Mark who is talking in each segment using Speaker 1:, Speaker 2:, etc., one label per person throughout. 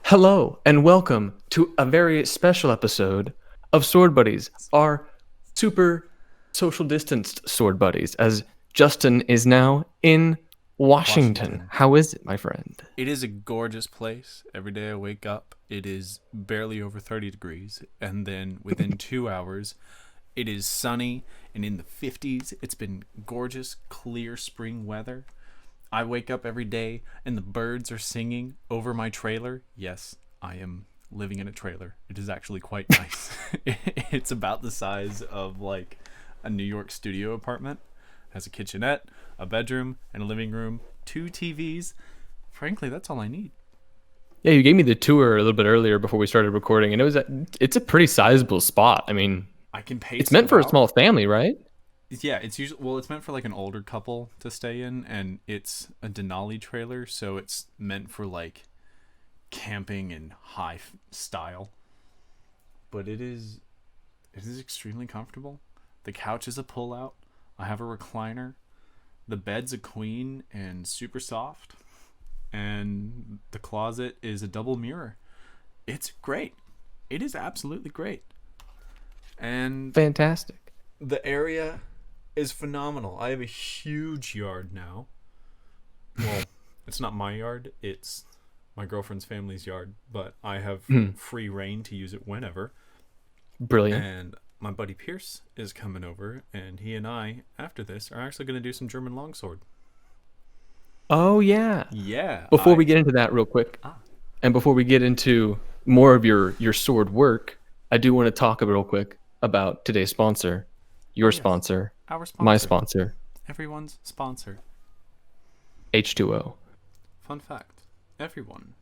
Speaker 1: Hello and welcome to a very special episode of Sword Buddies, our super social distanced Sword Buddies, as Justin is now in Washington.
Speaker 2: Washington.
Speaker 1: How is it, my friend?
Speaker 2: It is a gorgeous place. Every day I wake up, it is barely over 30 degrees. And then within 2 hours, it is sunny and in the 50s. It's been gorgeous, clear spring weather. I wake up every day and the birds are singing over my trailer. Yes, I am living in a trailer. It is actually quite nice. It's about the size of like a New York studio apartment. It has a kitchenette, a bedroom, and a living room, two TVs. Frankly, that's all I need.
Speaker 1: Yeah, you gave me the tour a little bit earlier before we started recording, and it's a pretty sizable spot. I mean,
Speaker 2: I can pace
Speaker 1: it's meant for a
Speaker 2: about.
Speaker 1: small family, right?
Speaker 2: Yeah, it's usually it's meant for like an older couple to stay in, and it's a Denali trailer, so it's meant for like camping in style. But it is extremely comfortable. The couch is a pull-out. I have a recliner. The bed's a queen and super soft, and the closet is a double mirror. It's great. It is absolutely great. And
Speaker 1: Fantastic.
Speaker 2: the area is phenomenal. I have a huge yard now. Well, it's not my yard, it's my girlfriend's family's yard, but I have free reign to use it whenever.
Speaker 1: Brilliant.
Speaker 2: And my buddy Pierce is coming over, and he and I, after this, are actually going to do some German longsword.
Speaker 1: Oh yeah.
Speaker 2: Yeah.
Speaker 1: Before we get into that real quick,
Speaker 2: Ah,
Speaker 1: and before we get into more of your sword work, I do want to talk a real quick about today's sponsor, your
Speaker 2: yes.
Speaker 1: sponsor,
Speaker 2: Our
Speaker 1: my
Speaker 2: sponsor.
Speaker 1: sponsor,
Speaker 2: Everyone's sponsor.
Speaker 1: H2O.
Speaker 2: Fun fact. Everyone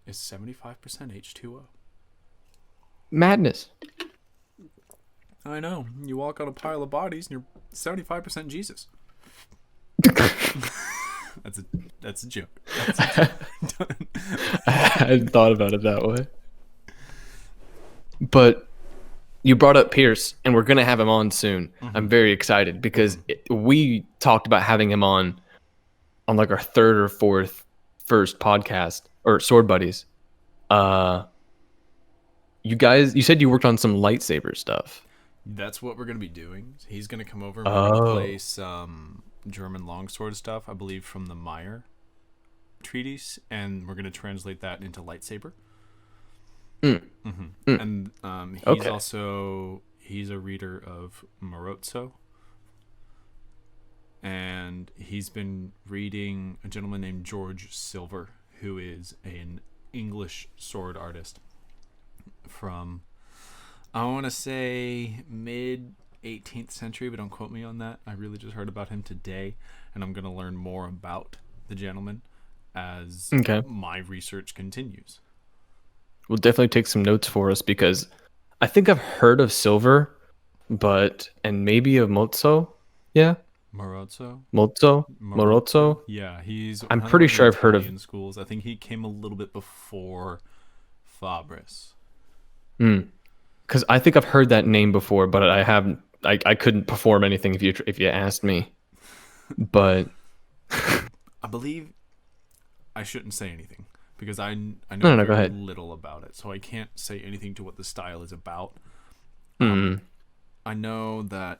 Speaker 2: is 75% H2O.
Speaker 1: Madness.
Speaker 2: I know. You walk on a pile of bodies and you're 75% Jesus. That's a joke. That's a joke.
Speaker 1: I hadn't thought about it that way. But you brought up Pierce, and we're going to have him on soon. I'm very excited because we talked about having him on like our third or fourth first podcast or Sword Buddies. You said you worked on some lightsaber stuff.
Speaker 2: That's what we're going to be doing. He's going to come over and we're going to
Speaker 1: Oh.
Speaker 2: play some German longsword stuff, I believe from the Meyer treatise, and we're going to translate that into lightsaber. And
Speaker 1: Okay.
Speaker 2: he's a reader of Marozzo, and he's been reading a gentleman named George Silver, who is an English sword artist from, I want to say, mid 18th century, but don't quote me on that. I really just heard about him today, and I'm going to learn more about the gentleman as
Speaker 1: Okay.
Speaker 2: my research continues.
Speaker 1: We'll definitely take some notes for us because I think I've heard of Silver, and maybe of Mozzo. Yeah.
Speaker 2: Marozzo?
Speaker 1: Mozzo? Morozzo?
Speaker 2: Yeah, he's
Speaker 1: I'm
Speaker 2: another
Speaker 1: pretty
Speaker 2: one of the
Speaker 1: sure I've heard of.
Speaker 2: Italian schools. I think he came a little bit before Fabris.
Speaker 1: Because I think I've heard that name before, but I haven't. I couldn't perform anything if you asked me. But
Speaker 2: I believe I shouldn't say anything because I know
Speaker 1: no, go
Speaker 2: very
Speaker 1: ahead.
Speaker 2: little about it, so I can't say anything to what the style is about.
Speaker 1: Mm.
Speaker 2: I know that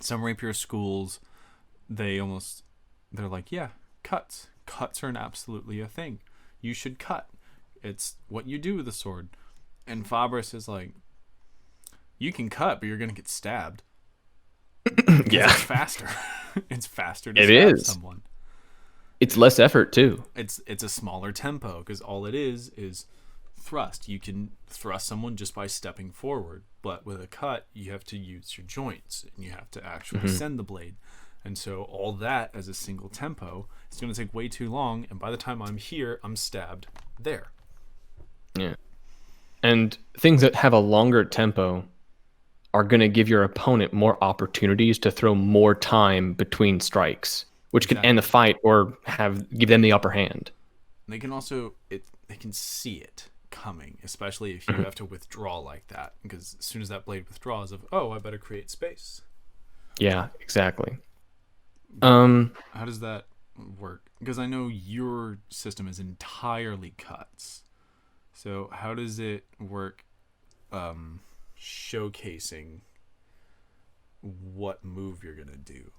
Speaker 2: some rapier schools, they're like, yeah, cuts are absolutely a thing. You should cut. It's what you do with a sword. And Fabris is like, you can cut, but you're gonna get stabbed.
Speaker 1: Yeah,
Speaker 2: It's faster. It's faster to
Speaker 1: it
Speaker 2: stab
Speaker 1: is.
Speaker 2: someone.
Speaker 1: It's less effort too.
Speaker 2: It's a smaller tempo because all it is thrust. You can thrust someone just by stepping forward, but with a cut, you have to use your joints and you have to actually send the blade. And so all that as a single tempo is going to take way too long, and by the time I'm here, I'm stabbed there.
Speaker 1: Yeah. And things that have a longer tempo are going to give your opponent more opportunities to throw more time between strikes, which can end the fight or give them the upper hand.
Speaker 2: They can also they can see it coming, especially if you have to withdraw like that, because as soon as that blade withdraws, I better create space.
Speaker 1: Yeah, exactly.
Speaker 2: How does that work? Because I know your system is entirely cuts. So how does it work showcasing what move you're gonna do?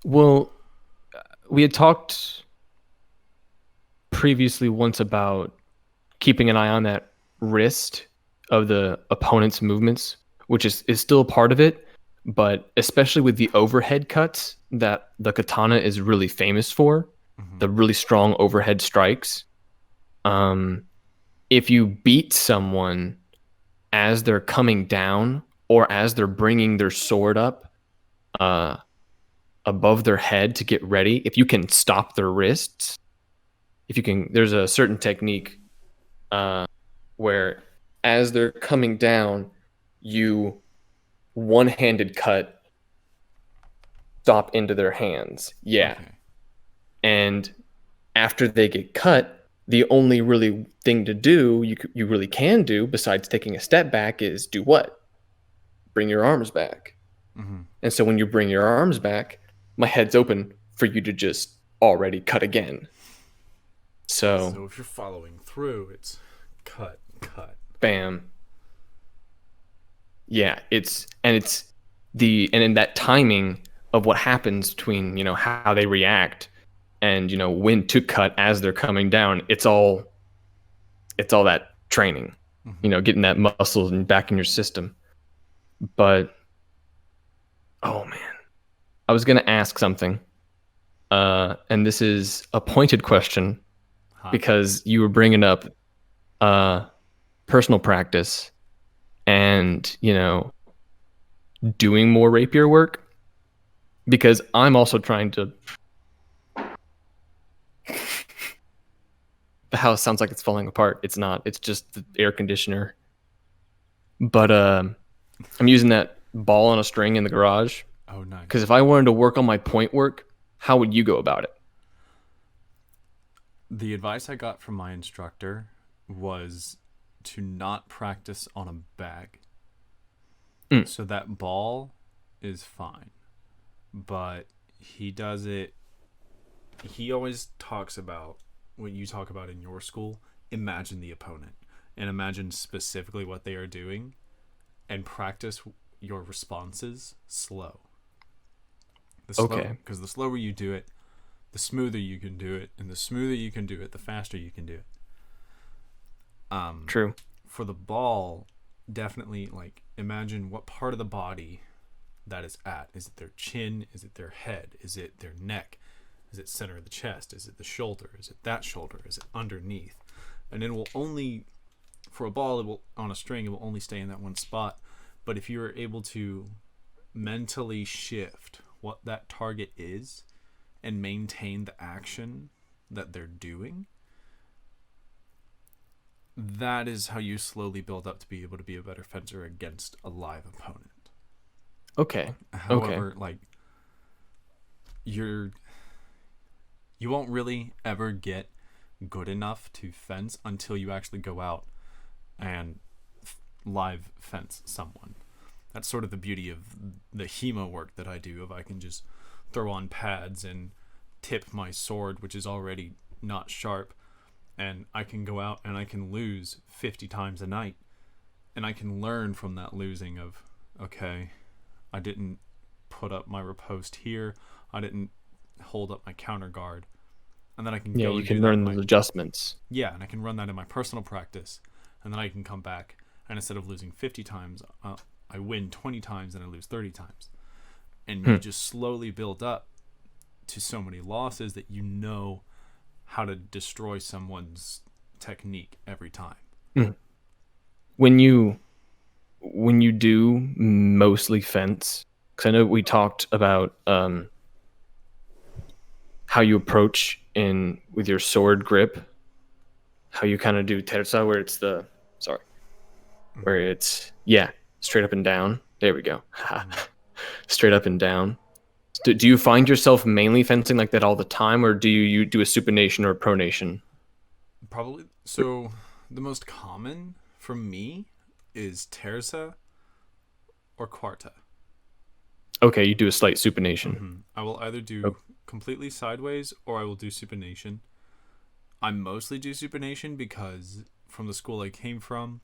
Speaker 1: Well, we had talked previously once about keeping an eye on that wrist of the opponent's movements, which is still a part of it, but especially with the overhead cuts that the katana is really famous for,
Speaker 2: Mm-hmm.
Speaker 1: the really strong overhead strikes. Um, if you beat someone as they're coming down or as they're bringing their sword up uh, above their head to get ready, if you can stop their wrists, if you can, there's a certain technique uh, where as they're coming down, you one-handed cut stop into their hands. Yeah.
Speaker 2: Okay.
Speaker 1: And after they get cut, the only really thing to do you really can do besides taking a step back is do what? Bring your arms back.
Speaker 2: Mm-hmm.
Speaker 1: And so when you bring your arms back, my head's open for you to just already cut again. So,
Speaker 2: So if you're following through, it's cut, cut.
Speaker 1: bam. Yeah, and in that timing of what happens between, how they react and, when to cut as they're coming down, it's all that training,
Speaker 2: Mm-hmm.
Speaker 1: getting that muscle and back in your system. But oh man, I was gonna ask something, and this is a pointed question
Speaker 2: Hot take.
Speaker 1: because you were bringing up uh, personal practice and doing more rapier work because I'm also trying to. The house sounds like it's falling apart. It's not. It's just the air conditioner. But I'm using that ball on a string in the garage
Speaker 2: Oh,
Speaker 1: because
Speaker 2: nice.
Speaker 1: if I wanted to work on my point work, how would you go about it?
Speaker 2: The advice I got from my instructor was to not practice on a bag.
Speaker 1: Mm,
Speaker 2: So that ball is fine, but he does it. He always talks about what you talk about in your school. Imagine the opponent and imagine specifically what they are doing and practice your responses slow.
Speaker 1: okay,
Speaker 2: Because the slower you do it, the smoother you can do it, and the smoother you can do it, the faster you can do it. Um,
Speaker 1: true.
Speaker 2: for the ball, definitely like imagine what part of the body that is at. Is it their chin? Is it their head? Is it their neck? Is it center of the chest? Is it the shoulder? Is it that shoulder? Is it underneath? And it will only for a ball it will on a string it will only stay in that one spot. But if you're able to mentally shift what that target is and maintain the action that they're doing, that is how you slowly build up to be able to be a better fencer against a live opponent.
Speaker 1: Okay, okay,
Speaker 2: However, like you're you won't really ever get good enough to fence until you actually go out and live fence someone. That's sort of the beauty of the HEMA work that I do. If I can just throw on pads and tip my sword, which is already not sharp, and I can go out and I can lose 50 times a night, and I can learn from that losing of, okay, I didn't put up my riposte here, I didn't hold up my counter guard, and then I can
Speaker 1: yeah,
Speaker 2: go
Speaker 1: you
Speaker 2: and do
Speaker 1: can
Speaker 2: that in
Speaker 1: learn
Speaker 2: my
Speaker 1: those adjustments.
Speaker 2: yeah, and I can run that in my personal practice, and then I can come back and instead of losing 50 times, I win 20 times and I lose 30 times, and you
Speaker 1: Hmm.
Speaker 2: just slowly build up to so many losses that you know how to destroy someone's technique every time.
Speaker 1: Hmm. When you do mostly fence, because I know we talked about how you approach in with your sword grip, how you kind of do terza, where it's the sorry, where
Speaker 2: Mm-hmm.
Speaker 1: it's yeah, straight up and down. There we go.
Speaker 2: Mm-hmm.
Speaker 1: Straight up and down. Do you find yourself mainly fencing like that all the time, or do you do a supination or a pronation?
Speaker 2: Probably. So the most common for me is terza or quarta.
Speaker 1: Okay, you do a slight supination.
Speaker 2: I will either do
Speaker 1: O-
Speaker 2: completely sideways or I will do supination. I mostly do supination because from the school I came from,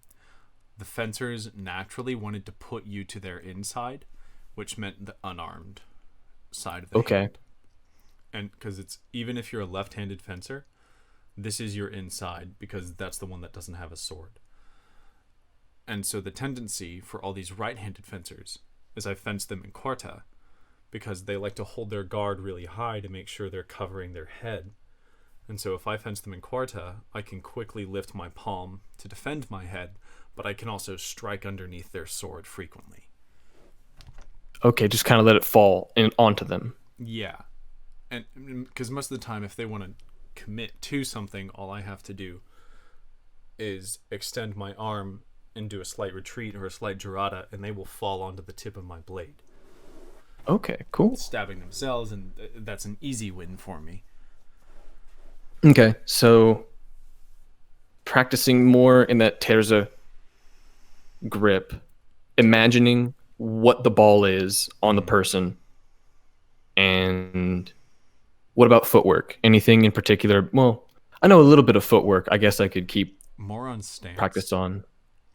Speaker 2: the fencers naturally wanted to put you to their inside, which meant the unarmed side of the
Speaker 1: Okay.
Speaker 2: hand. And because it's, even if you're a left-handed fencer, this is your inside because that's the one that doesn't have a sword. And so the tendency for all these right-handed fencers is I fence them in quarta because they like to hold their guard really high to make sure they're covering their head. And so if I fence them in quarta, I can quickly lift my palm to defend my head, but I can also strike underneath their sword frequently.
Speaker 1: Okay, just kind of let it fall onto them.
Speaker 2: Yeah. And because most of the time, if they want to commit to something, all I have to do is extend my arm and do a slight retreat or a slight girata, and they will fall onto the tip of my blade.
Speaker 1: Okay, cool.
Speaker 2: Stabbing themselves, and that's an easy win for me.
Speaker 1: Okay, so practicing more in that terza grip, imagining what the ball is on the person, and what about footwork? Anything in particular? Well, I know a little bit of footwork. I guess I could keep
Speaker 2: More on stance.
Speaker 1: practice on.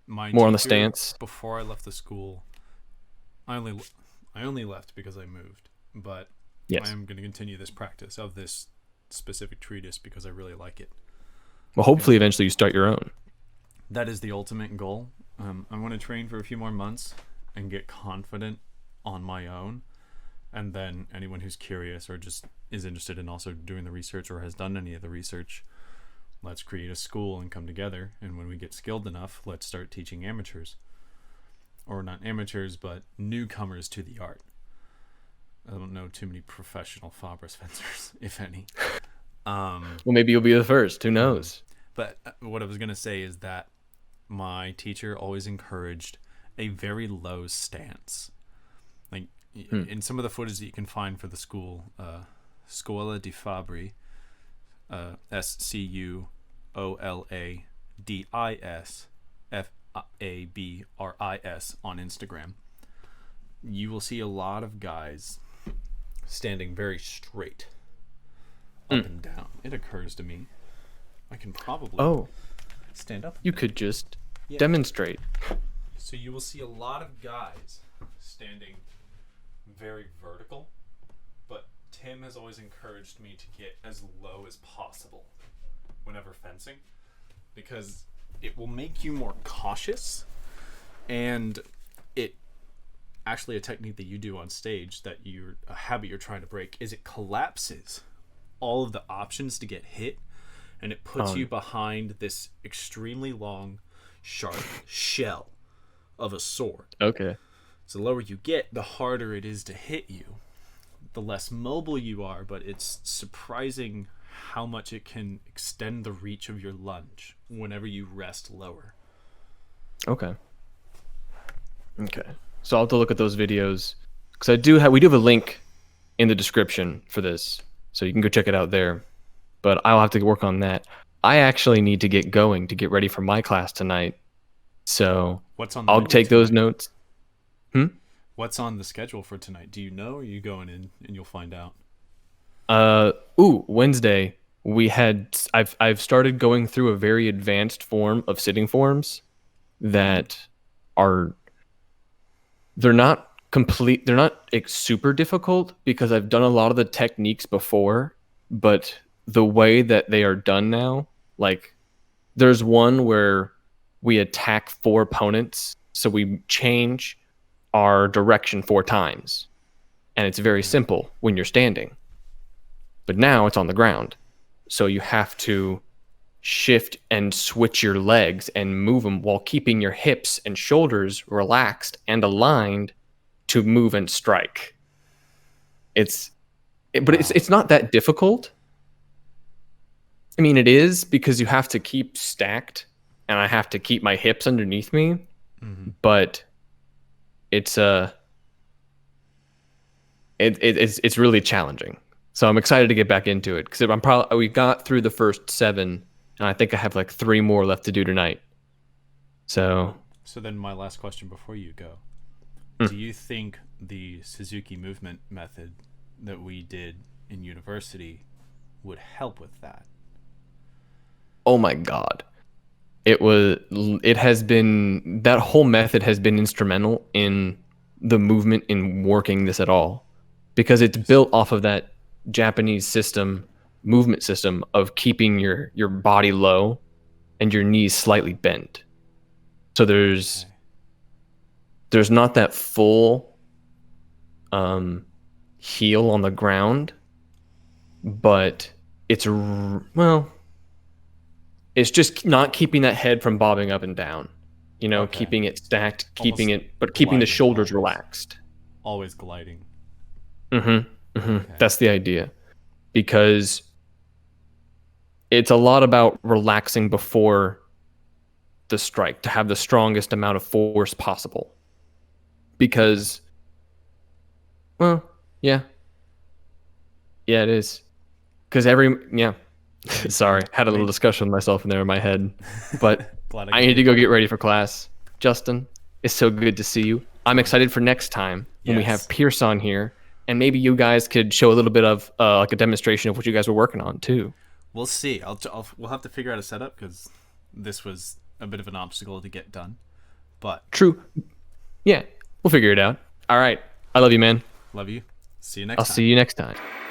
Speaker 2: My
Speaker 1: More on the
Speaker 2: teacher,
Speaker 1: stance.
Speaker 2: Before I left the school, I only left because I moved, but
Speaker 1: Yes.
Speaker 2: I am going to continue this practice of this specific treatise because I really like it.
Speaker 1: Well, hopefully eventually you start your own.
Speaker 2: That is the ultimate goal. I want to train for a few more months and get confident on my own, and then anyone who's curious or just is interested in also doing the research or has done any of the research, let's create a school and come together, and when we get skilled enough, let's start teaching amateurs. Or not amateurs, but newcomers to the art. I don't know too many professional Fabris fencers, if any.
Speaker 1: Well, maybe you'll be the first. Who knows?
Speaker 2: But what I was going to say is that my teacher always encouraged a very low stance. Like in some of the footage that you can find for the school, Scoula Di Fabris, SCUOLADISFABRIS on Instagram, you will see a lot of guys standing very straight up and down. It occurs to me I can probably stand up.
Speaker 1: You could just demonstrate.
Speaker 2: So you will see a lot of guys standing very vertical, but Tim has always encouraged me to get as low as possible whenever fencing, because it will make you more cautious, and it actually, a technique that you do on stage, that a habit you're trying to break, is it collapses all of the options to get hit, and it puts you behind this extremely long, sharp shell of a sword.
Speaker 1: Okay.
Speaker 2: So the lower you get, the harder it is to hit you. The less mobile you are, but it's surprising how much it can extend the reach of your lunge whenever you rest lower.
Speaker 1: Okay. So I'll have to look at those videos, because we do have a link in the description for this, so you can go check it out there. But I'll have to work on that. I actually need to get going to get ready for my class tonight. So
Speaker 2: What's on the
Speaker 1: I'll
Speaker 2: menu
Speaker 1: take those
Speaker 2: tonight?
Speaker 1: notes.
Speaker 2: What's on the schedule for tonight? Do you know? Or are you going in and you'll find out?
Speaker 1: Wednesday I've started going through a very advanced form of sitting forms that they're not super difficult, because I've done a lot of the techniques before, but the way that they are done now, like there's one where we attack 4 opponents, so we change our direction 4 times, and it's very simple when you're standing, but now it's on the ground, so you have to shift and switch your legs and move them while keeping your hips and shoulders relaxed and aligned to move and strike. It's not that difficult. I mean, it is, because you have to keep stacked and I have to keep my hips underneath me, but it's it's really challenging. So I'm excited to get back into it, because we got through the first 7, and I think I have like 3 more left to do tonight. So
Speaker 2: then my last question before you go. Do you think the Suzuki movement method that we did in university would help with that?
Speaker 1: Oh my God. It has been, that whole method has been instrumental in the movement in working this at all, because it's
Speaker 2: Interesting.
Speaker 1: built off of that Japanese movement system of keeping your body low and your knees slightly bent. So
Speaker 2: Okay.
Speaker 1: there's not that full heel on the ground, but well, it's just not keeping that head from bobbing up and down.
Speaker 2: Okay.
Speaker 1: Keeping it stacked,
Speaker 2: Almost
Speaker 1: but keeping the
Speaker 2: gliding
Speaker 1: shoulders
Speaker 2: always.
Speaker 1: relaxed.
Speaker 2: Always gliding.
Speaker 1: Mm-hmm.
Speaker 2: Okay.
Speaker 1: That's the idea, because it's a lot about relaxing before the strike to have the strongest amount of force possible.
Speaker 2: Okay.
Speaker 1: Because, well, yeah, yeah, it is. Because yeah. Sorry,
Speaker 2: Maintaining
Speaker 1: had a little
Speaker 2: main
Speaker 1: discussion with myself in there in my head, but
Speaker 2: Glad I
Speaker 1: I
Speaker 2: could
Speaker 1: need
Speaker 2: hear
Speaker 1: to go
Speaker 2: that.
Speaker 1: get ready for class. Justin, it's so good to see you. I'm
Speaker 2: Totally.
Speaker 1: excited for next time when we have
Speaker 2: Yes.
Speaker 1: Pierce on here, and maybe you guys could show a little bit of like a demonstration of what you guys were working on too.
Speaker 2: We'll see. We'll have to figure out a setup because this was a bit of an obstacle to get done. But
Speaker 1: True. Yeah, we'll figure it out. All right. I love you, man.
Speaker 2: love you. See you
Speaker 1: I'll
Speaker 2: next
Speaker 1: see
Speaker 2: time.
Speaker 1: you next time.